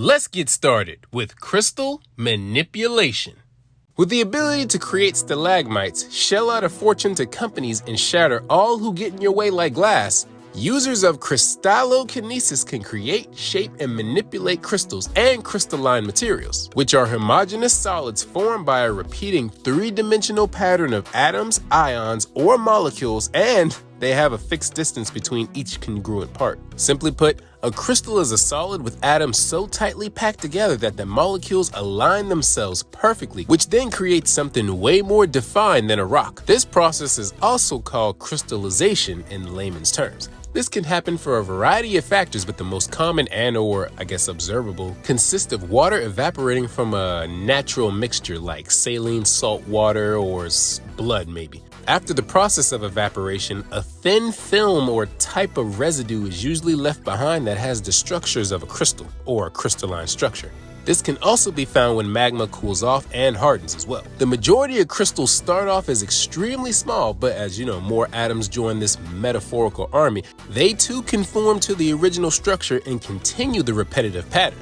Let's get started with crystal manipulation. With the ability to create stalagmites, shell out a fortune to companies, and shatter all who get in your way like glass, users of Crystallokinesis can create, shape, and manipulate crystals and crystalline materials, which are homogenous solids formed by a repeating three-dimensional pattern of atoms, ions, or molecules, and they have a fixed distance between each congruent part. Simply put, a crystal is a solid with atoms so tightly packed together that the molecules align themselves perfectly, which then creates something way more defined than a rock. This process is also called crystallization in layman's terms. This can happen for a variety of factors, but the most common and/or observable consist of water evaporating from a natural mixture like saline, salt water, or blood maybe. After the process of evaporation, a thin film or type of residue is usually left behind that has the structures of a crystal or a crystalline structure. This can also be found when magma cools off and hardens as well. The majority of crystals start off as extremely small, but as you know, more atoms join this metaphorical army, they too conform to the original structure and continue the repetitive pattern.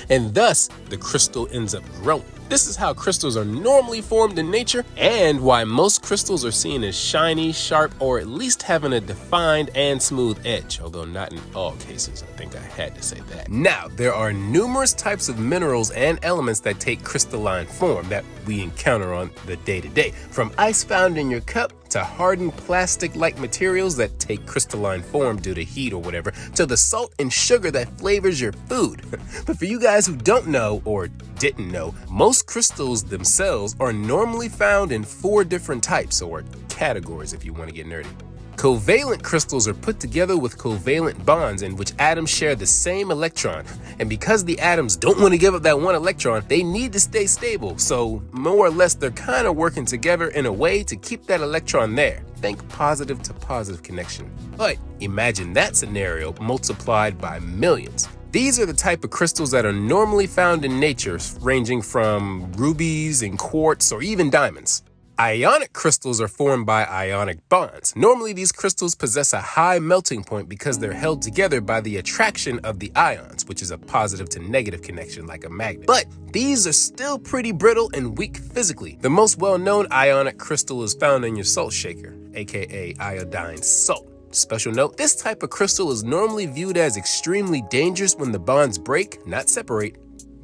And thus, the crystal ends up growing. This is how crystals are normally formed in nature and why most crystals are seen as shiny, sharp, or at least having a defined and smooth edge, although not in all cases. I think I had to say that. Now, there are numerous types of minerals and elements that take crystalline form that we encounter on the day-to-day, from ice found in your cup to hardened plastic-like materials that take crystalline form due to heat or whatever, to the salt and sugar that flavors your food. But for you guys who don't know or didn't know, most crystals themselves are normally found in 4 different types or categories if you want to get nerdy. Covalent crystals are put together with covalent bonds in which atoms share the same electron. And because the atoms don't want to give up that one electron, they need to stay stable. So more or less, they're kind of working together in a way to keep that electron there. Think positive to positive connection. But imagine that scenario multiplied by millions. These are the type of crystals that are normally found in nature, ranging from rubies and quartz or even diamonds. Ionic crystals are formed by ionic bonds. Normally, these crystals possess a high melting point because they're held together by the attraction of the ions, which is a positive to negative connection like a magnet. But these are still pretty brittle and weak physically. The most well-known ionic crystal is found in your salt shaker, aka iodine salt. Special note, this type of crystal is normally viewed as extremely dangerous when the bonds break, not separate.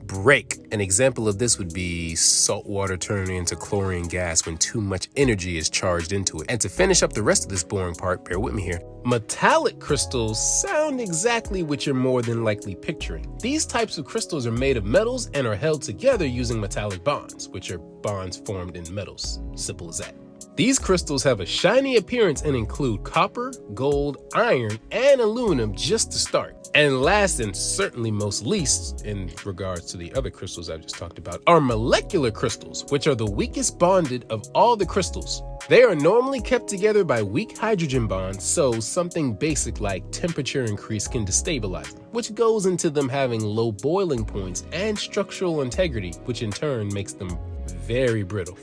Break. An example of this would be salt water turning into chlorine gas when too much energy is charged into it. And to finish up the rest of this boring part, bear with me here. Metallic crystals sound exactly what you're more than likely picturing. These types of crystals are made of metals and are held together using metallic bonds, which are bonds formed in metals. Simple as that. These crystals have a shiny appearance and include copper, gold, iron, and aluminum just to start. And last and certainly most least, in regards to the other crystals I've just talked about, are molecular crystals, which are the weakest bonded of all the crystals. They are normally kept together by weak hydrogen bonds, so something basic like temperature increase can destabilize them, which goes into them having low boiling points and structural integrity, which in turn makes them very brittle.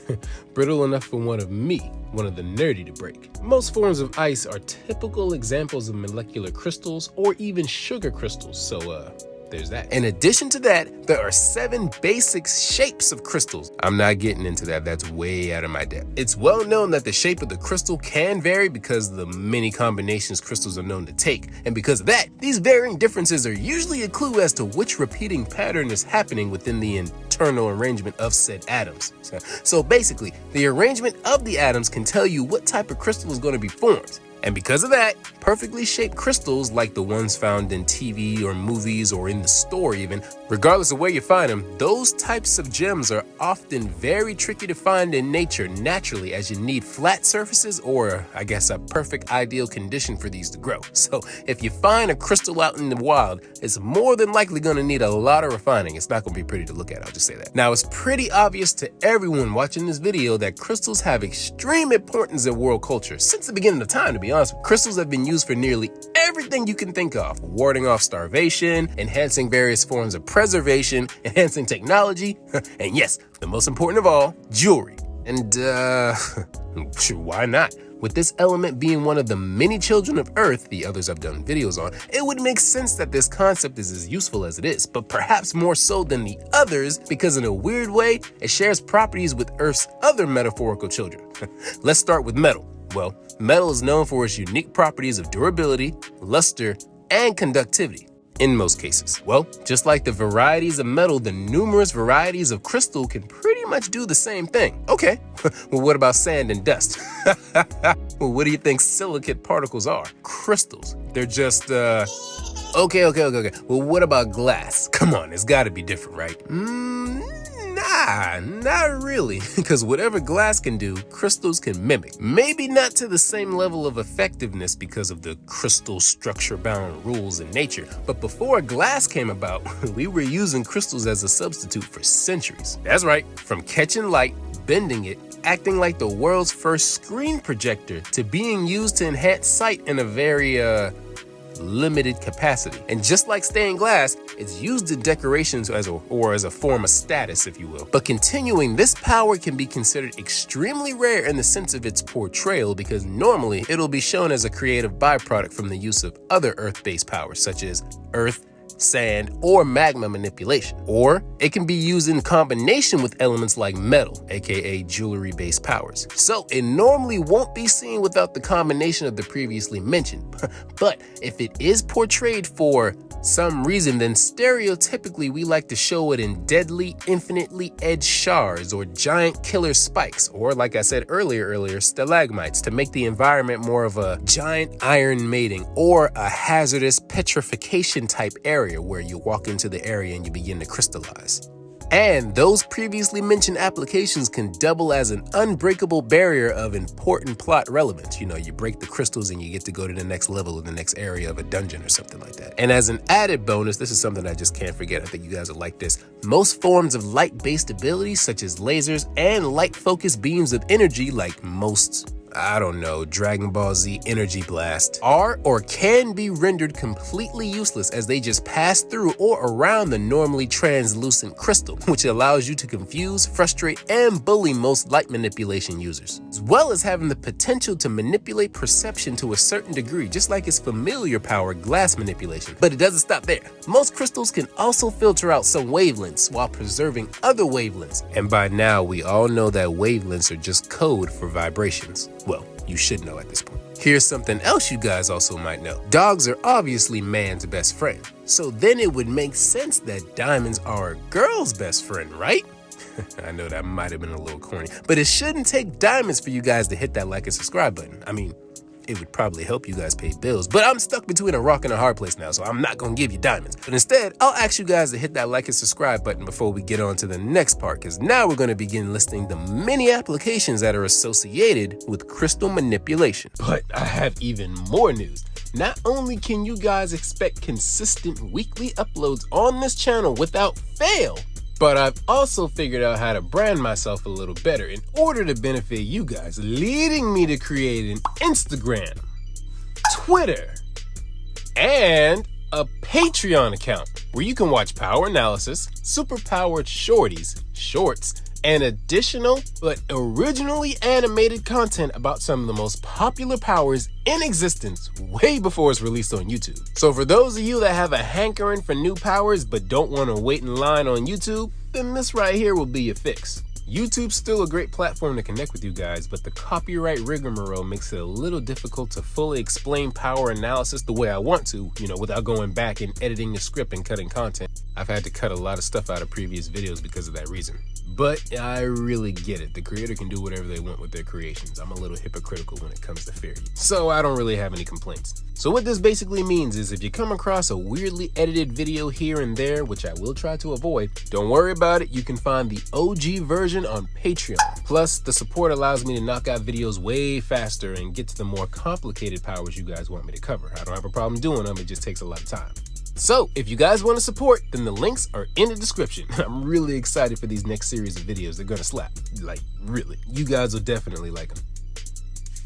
Brittle enough for one of the nerdy to break. Most forms of ice are typical examples of molecular crystals or even sugar crystals, so there's that. In addition to that, there are 7 basic shapes of crystals. I'm not getting into that, that's way out of my depth. It's well known that the shape of the crystal can vary because of the many combinations crystals are known to take. And because of that, these varying differences are usually a clue as to which repeating pattern is happening within the internal arrangement of said atoms. So basically, the arrangement of the atoms can tell you what type of crystal is going to be formed. And because of that, perfectly shaped crystals like the ones found in TV or movies or in the store even, regardless of where you find them, those types of gems are often very tricky to find in nature naturally, as you need flat surfaces or, I guess, a perfect ideal condition for these to grow. So if you find a crystal out in the wild, it's more than likely going to need a lot of refining. It's not going to be pretty to look at, I'll just say that. Now, it's pretty obvious to everyone watching this video that crystals have extreme importance in world culture since the beginning of time, to be honest. Crystals have been used for nearly everything you can think of: warding off starvation, enhancing various forms of preservation, enhancing technology, and yes, the most important of all, jewelry. And why not? With this element being one of the many children of Earth, the others I've done videos on, it would make sense that this concept is as useful as it is, but perhaps more so than the others because in a weird way, it shares properties with Earth's other metaphorical children. Let's start with metal. Well, metal is known for its unique properties of durability, luster, and conductivity. In most cases. Well, just like the varieties of metal, the numerous varieties of crystal can pretty much do the same thing. Okay, well, what about sand and dust? Well, what do you think silicate particles are? Crystals. They're just, Okay. Well, what about glass? Come on, it's gotta be different, right? Nah, not really, because whatever glass can do, crystals can mimic. Maybe not to the same level of effectiveness because of the crystal structure-bound rules in nature, but before glass came about, we were using crystals as a substitute for centuries. That's right, from catching light, bending it, acting like the world's first screen projector, to being used to enhance sight in a very, limited capacity. And just like stained glass, it's used in decorations as a form of status, if you will. But continuing, this power can be considered extremely rare in the sense of its portrayal because normally it'll be shown as a creative byproduct from the use of other earth-based powers such as earth, sand, or magma manipulation. Or it can be used in combination with elements like metal, aka jewelry-based powers. So it normally won't be seen without the combination of the previously mentioned. But if it is portrayed for some reason, then stereotypically we like to show it in deadly, infinitely edged shards or giant killer spikes, or like I said earlier, stalagmites, to make the environment more of a giant iron mating or a hazardous petrification type area where you walk into the area and you begin to crystallize. And those previously mentioned applications can double as an unbreakable barrier of important plot relevance. You know, you break the crystals and you get to go to the next level in the next area of a dungeon or something like that. And as an added bonus, this is something I just can't forget. I think you guys will like this. Most forms of light-based abilities, such as lasers and light-focused beams of energy, like most, Dragon Ball Z Energy Blast, are or can be rendered completely useless as they just pass through or around the normally translucent crystal, which allows you to confuse, frustrate, and bully most light manipulation users, as well as having the potential to manipulate perception to a certain degree, just like its familiar power, glass manipulation. But it doesn't stop there. Most crystals can also filter out some wavelengths while preserving other wavelengths, and by now we all know that wavelengths are just code for vibrations. Well, you should know at this point. Here's something else you guys also might know. Dogs are obviously man's best friend. So then it would make sense that diamonds are a girl's best friend, right? I know that might have been a little corny, but it shouldn't take diamonds for you guys to hit that like and subscribe button. I mean, it would probably help you guys pay bills, but I'm stuck between a rock and a hard place now, so I'm not gonna give you diamonds. But instead, I'll ask you guys to hit that like and subscribe button before we get on to the next part, because now we're gonna begin listing the many applications that are associated with crystal manipulation. But I have even more news. Not only can you guys expect consistent weekly uploads on this channel without fail, but I've also figured out how to brand myself a little better in order to benefit you guys, leading me to create an Instagram, Twitter, and a Patreon account where you can watch power analysis, super-powered shorties, shorts, and additional but originally animated content about some of the most popular powers in existence way before it's released on YouTube. So for those of you that have a hankering for new powers but don't want to wait in line on YouTube, then this right here will be your fix. YouTube's still a great platform to connect with you guys, but the copyright rigmarole makes it a little difficult to fully explain power analysis the way I want to, without going back and editing the script and cutting content. I've had to cut a lot of stuff out of previous videos because of that reason. But I really get it. The creator can do whatever they want with their creations. I'm a little hypocritical when it comes to fair use, so I don't really have any complaints. So what this basically means is if you come across a weirdly edited video here and there, which I will try to avoid, don't worry about it. You can find the OG version on Patreon. Plus, the support allows me to knock out videos way faster and get to the more complicated powers you guys want me to cover. I don't have a problem doing them, it just takes a lot of time. So, if you guys want to support, then the links are in the description. I'm really excited for these next series of videos. They're gonna slap. Like, really. You guys will definitely like them.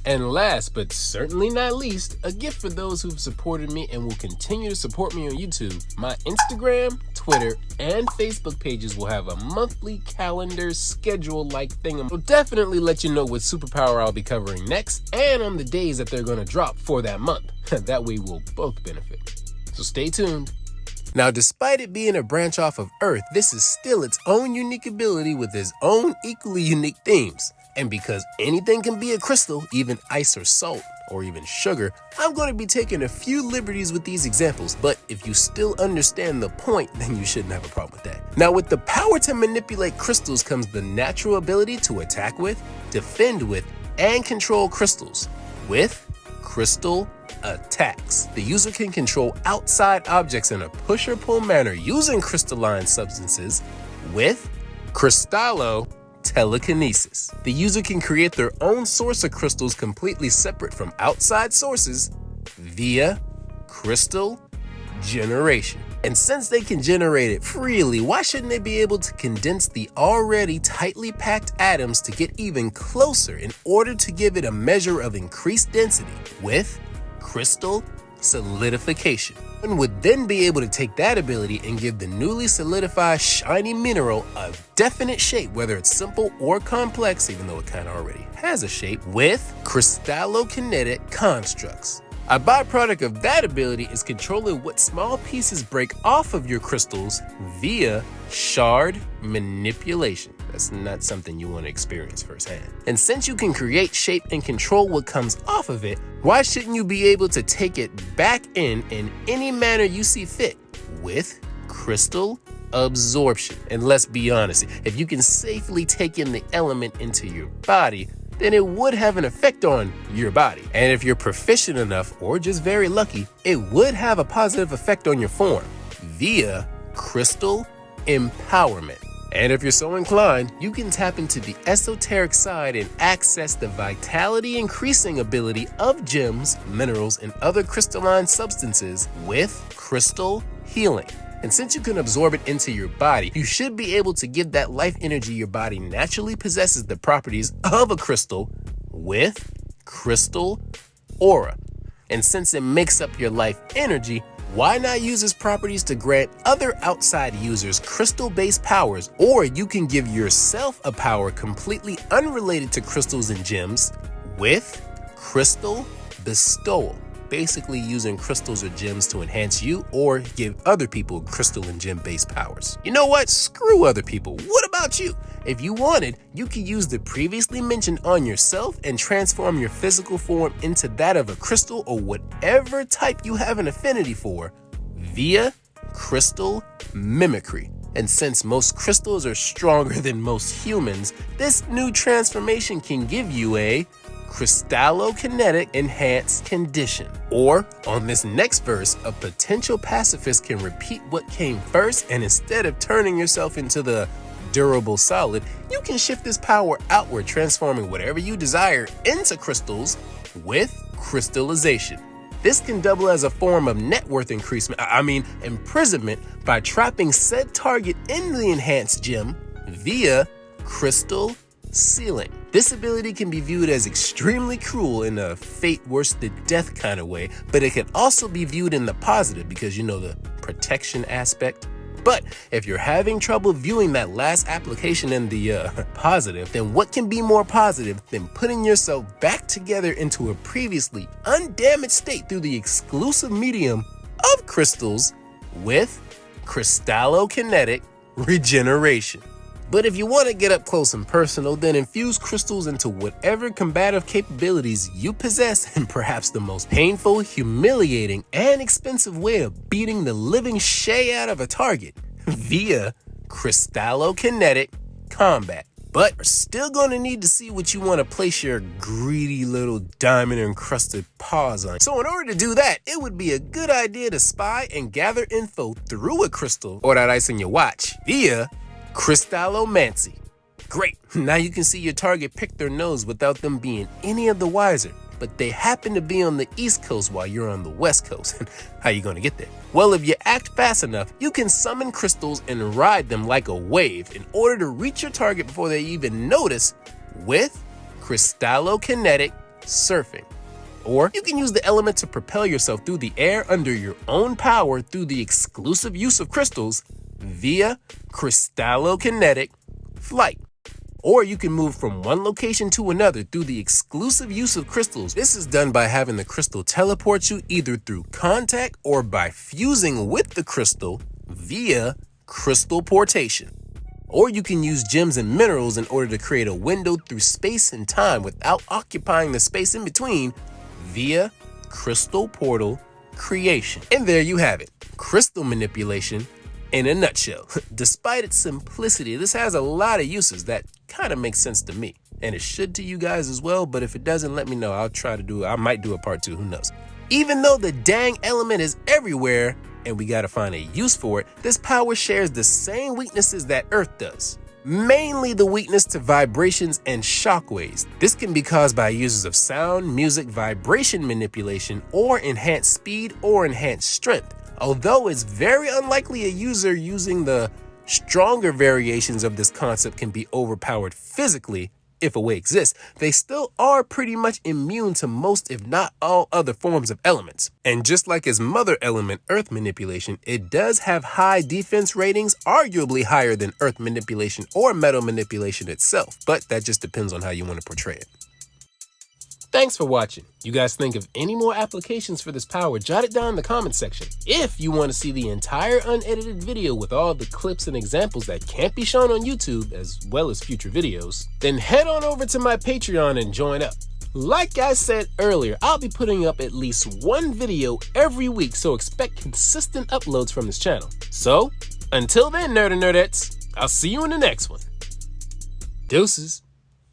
And last but certainly not least, a gift for those who've supported me and will continue to support me on YouTube. My Instagram, Twitter, and Facebook pages will have a monthly calendar schedule-like thing. I'll definitely let you know what superpower I'll be covering next and on the days that they're going to drop for that month. That way we'll both benefit. So stay tuned. Now, despite it being a branch off of Earth, this is still its own unique ability with its own equally unique themes. And because anything can be a crystal, even ice or salt, or even sugar, I'm going to be taking a few liberties with these examples, but if you still understand the point, then you shouldn't have a problem with that. Now, with the power to manipulate crystals comes the natural ability to attack with, defend with, and control crystals with crystal attacks. The user can control outside objects in a push or pull manner using crystalline substances with Crystallokelekinesis. The user can create their own source of crystals completely separate from outside sources via crystal generation. And since they can generate it freely, why shouldn't they be able to condense the already tightly packed atoms to get even closer in order to give it a measure of increased density with crystal solidification? One would then be able to take that ability and give the newly solidified shiny mineral a definite shape, whether it's simple or complex, even though it kind of already has a shape, with crystallokinetic constructs. A byproduct of that ability is controlling what small pieces break off of your crystals via shard manipulation. That's not something you want to experience firsthand. And since you can create shape and control what comes off of it, why shouldn't you be able to take it back in any manner you see fit with crystal absorption? And let's be honest, if you can safely take in the element into your body, then it would have an effect on your body. And if you're proficient enough or just very lucky, it would have a positive effect on your form via crystal empowerment. And if you're so inclined, you can tap into the esoteric side and access the vitality increasing ability of gems, minerals, and other crystalline substances with crystal healing. And since you can absorb it into your body, you should be able to give that life energy your body naturally possesses the properties of a crystal with crystal aura. And since it makes up your life energy, why not use its properties to grant other outside users crystal-based powers? Or you can give yourself a power completely unrelated to crystals and gems with crystal bestowal. Basically using crystals or gems to enhance you or give other people crystal and gem-based powers. You know what? Screw other people. What about you? If you wanted, you could use the previously mentioned on yourself and transform your physical form into that of a crystal or whatever type you have an affinity for via crystal mimicry. And since most crystals are stronger than most humans, this new transformation can give you a crystallokinetic enhanced condition. Or, on this next verse, a potential pacifist can repeat what came first, and instead of turning yourself into the durable solid, you can shift this power outward, transforming whatever you desire into crystals with crystallization. This can double as a form of net worth imprisonment by trapping said target in the enhanced gem via crystal sealing. This ability can be viewed as extremely cruel in a fate worse than death kind of way, but it can also be viewed in the positive because the protection aspect. But if you're having trouble viewing that last application in the positive, then what can be more positive than putting yourself back together into a previously undamaged state through the exclusive medium of crystals with crystallokinetic regeneration? But if you want to get up close and personal, then infuse crystals into whatever combative capabilities you possess in perhaps the most painful, humiliating, and expensive way of beating the living shay out of a target via crystallokinetic combat. But we're still going to need to see what you want to place your greedy little diamond-encrusted paws on. So in order to do that, it would be a good idea to spy and gather info through a crystal or that ice in your watch via crystallomancy. Great, now you can see your target pick their nose without them being any of the wiser, but they happen to be on the East Coast while you're on the West Coast. How you gonna get there? Well, if you act fast enough, you can summon crystals and ride them like a wave in order to reach your target before they even notice with crystallokinetic surfing. Or you can use the element to propel yourself through the air under your own power through the exclusive use of crystals via crystallokinetic flight. Or you can move from one location to another through the exclusive use of crystals. This is done by having the crystal teleport you either through contact or by fusing with the crystal via crystal portation. Or you can use gems and minerals in order to create a window through space and time without occupying the space in between via crystal portal creation. And there you have it, crystal manipulation in a nutshell. Despite its simplicity, this has a lot of uses that kind of makes sense to me. And it should to you guys as well, but if it doesn't, let me know. I might do a part 2, who knows. Even though the dang element is everywhere and we gotta find a use for it, this power shares the same weaknesses that Earth does. Mainly the weakness to vibrations and shockwaves. This can be caused by users of sound, music, vibration manipulation, or enhanced speed or enhanced strength. Although it's very unlikely a user using the stronger variations of this concept can be overpowered physically, if a way exists, they still are pretty much immune to most, if not all, other forms of elements. And just like its mother element, Earth manipulation, it does have high defense ratings, arguably higher than Earth manipulation or metal manipulation itself, but that just depends on how you want to portray it. Thanks for watching. You guys think of any more applications for this power, jot it down in the comment section. If you want to see the entire unedited video with all the clips and examples that can't be shown on YouTube, as well as future videos, then head on over to my Patreon and join up. Like I said earlier, I'll be putting up at least one video every week, so expect consistent uploads from this channel. So, until then, nerd and nerdettes, I'll see you in the next one. Deuces.